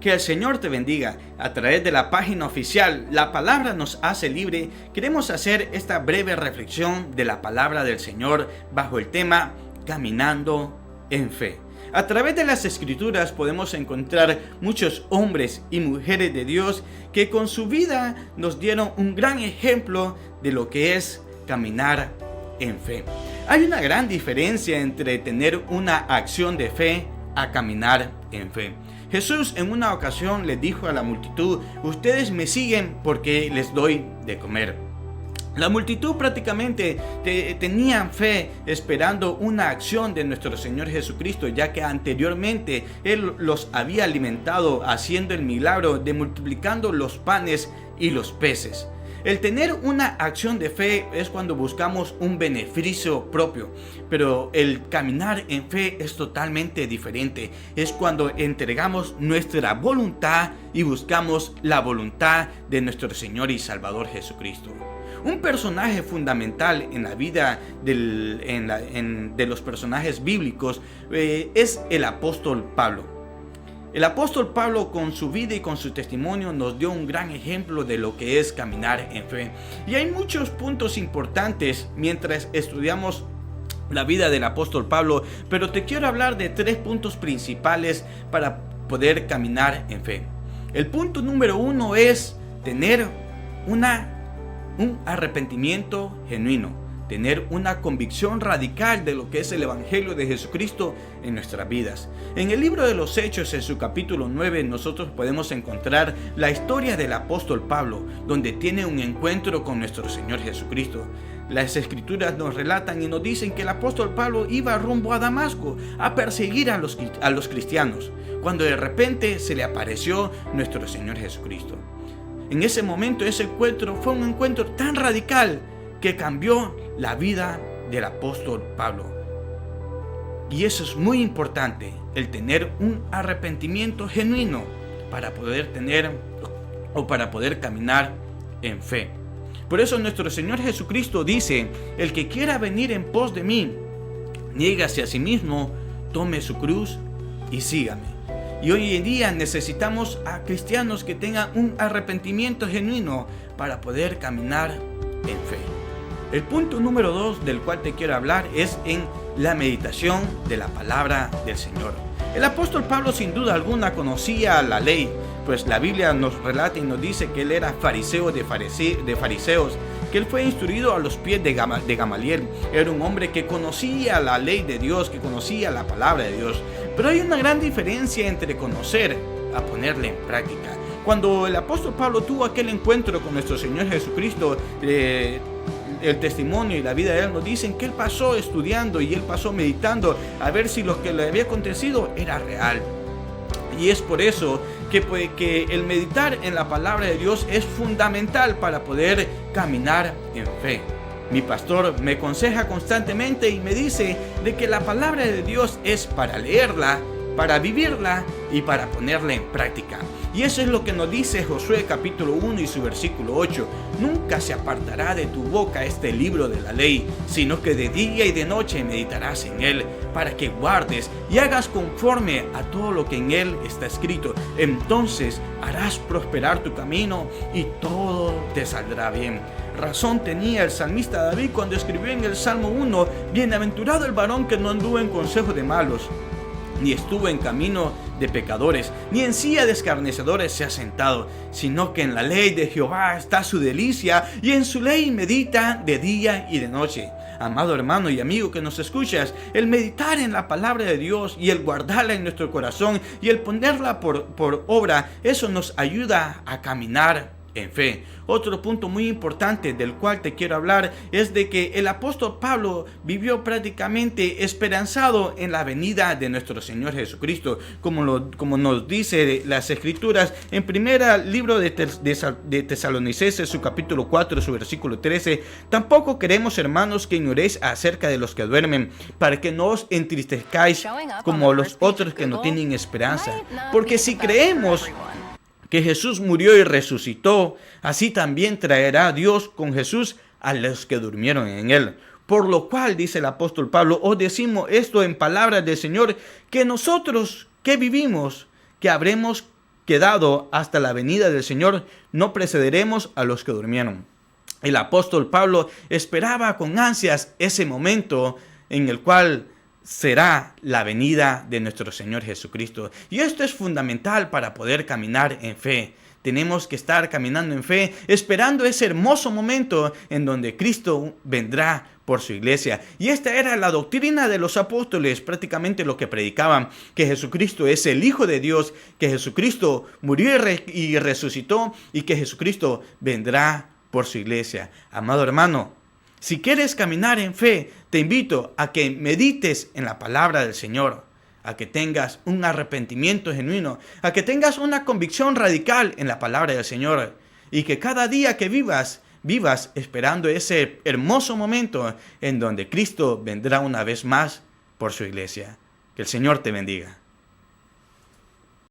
Que el Señor te bendiga. A través de la página oficial La Palabra nos hace libre, queremos hacer esta breve reflexión de la palabra del Señor bajo el tema Caminando en Fe. A través de las Escrituras podemos encontrar muchos hombres y mujeres de Dios que con su vida nos dieron un gran ejemplo de lo que es caminar en fe. Hay una gran diferencia entre tener una acción de fe a caminar en fe. Jesús en una ocasión les dijo a la multitud: ustedes me siguen porque les doy de comer. La multitud prácticamente tenía fe esperando una acción de nuestro Señor Jesucristo, ya que anteriormente Él los había alimentado haciendo el milagro de multiplicando los panes y los peces. El tener una acción de fe es cuando buscamos un beneficio propio, pero el caminar en fe es totalmente diferente. Es cuando entregamos nuestra voluntad y buscamos la voluntad de nuestro Señor y Salvador Jesucristo. Un personaje fundamental en la vida de los personajes bíblicos es el apóstol Pablo. El apóstol Pablo, con su vida y con su testimonio, nos dio un gran ejemplo de lo que es caminar en fe. Y hay muchos puntos importantes mientras estudiamos la vida del apóstol Pablo, pero te quiero hablar de 3 puntos principales para poder caminar en fe. El punto número 1 es tener un arrepentimiento genuino. Tener una convicción radical de lo que es el Evangelio de Jesucristo en nuestras vidas. En el libro de los Hechos, en su capítulo 9, nosotros podemos encontrar la historia del apóstol Pablo, donde tiene un encuentro con nuestro Señor Jesucristo. Las Escrituras nos relatan y nos dicen que el apóstol Pablo iba rumbo a Damasco a perseguir a los cristianos, cuando de repente se le apareció nuestro Señor Jesucristo. En ese momento, ese encuentro fue un encuentro tan radical que cambió la vida del apóstol Pablo. Y eso es muy importante, el tener un arrepentimiento genuino para poder caminar en fe. Por eso nuestro Señor Jesucristo dice: el que quiera venir en pos de mí, niégase a sí mismo, tome su cruz y sígame. Y hoy en día necesitamos a cristianos que tengan un arrepentimiento genuino para poder caminar en fe. El punto número 2 del cual te quiero hablar es en la meditación de la palabra del Señor. El apóstol Pablo sin duda alguna conocía la ley, pues la Biblia nos relata y nos dice que él era fariseo de fariseos, que él fue instruido a los pies de Gamaliel. Era un hombre que conocía la ley de Dios, que conocía la palabra de Dios. Pero hay una gran diferencia entre conocer a ponerla en práctica. Cuando el apóstol Pablo tuvo aquel encuentro con nuestro Señor Jesucristo, el testimonio y la vida de él nos dicen que él pasó estudiando y él pasó meditando a ver si lo que le había acontecido era real. Y es por eso que el meditar en la palabra de Dios es fundamental para poder caminar en fe. Mi pastor me aconseja constantemente y me dice de que la palabra de Dios es para leerla, para vivirla y para ponerla en práctica. Y eso es lo que nos dice Josué capítulo 1 y su versículo 8. Nunca se apartará de tu boca este libro de la ley, sino que de día y de noche meditarás en él, para que guardes y hagas conforme a todo lo que en él está escrito. Entonces harás prosperar tu camino y todo te saldrá bien. Razón tenía el salmista David cuando escribió en el Salmo 1: bienaventurado el varón que no anduvo en consejo de malos, ni estuvo en camino de pecadores, ni en silla de escarnecedores se ha sentado, sino que en la ley de Jehová está su delicia, y en su ley medita de día y de noche. Amado hermano y amigo que nos escuchas, el meditar en la palabra de Dios y el guardarla en nuestro corazón y el ponerla por obra, eso nos ayuda a caminar en fe. Otro punto muy importante del cual te quiero hablar es de que el apóstol Pablo vivió prácticamente esperanzado en la venida de nuestro Señor Jesucristo, como nos dice las Escrituras en primera libro de Tesalonicenses, su capítulo 4, su versículo 13. Tampoco queremos, hermanos, que ignoréis acerca de los que duermen, para que no os entristezcáis como los otros que no tienen esperanza. Porque si creemos que Jesús murió y resucitó, así también traerá Dios con Jesús a los que durmieron en él. Por lo cual, dice el apóstol Pablo, os decimos esto en palabras del Señor, que nosotros que vivimos, que habremos quedado hasta la venida del Señor, no precederemos a los que durmieron. El apóstol Pablo esperaba con ansias ese momento en el cual será la venida de nuestro Señor Jesucristo. Y esto es fundamental para poder caminar en fe. Tenemos que estar caminando en fe, esperando ese hermoso momento en donde Cristo vendrá por su iglesia. Y esta era la doctrina de los apóstoles, prácticamente lo que predicaban, que Jesucristo es el Hijo de Dios, que Jesucristo murió y resucitó, y que Jesucristo vendrá por su iglesia. Amado hermano, si quieres caminar en fe, te invito a que medites en la palabra del Señor, a que tengas un arrepentimiento genuino, a que tengas una convicción radical en la palabra del Señor, y que cada día que vivas esperando ese hermoso momento en donde Cristo vendrá una vez más por su iglesia. Que el Señor te bendiga.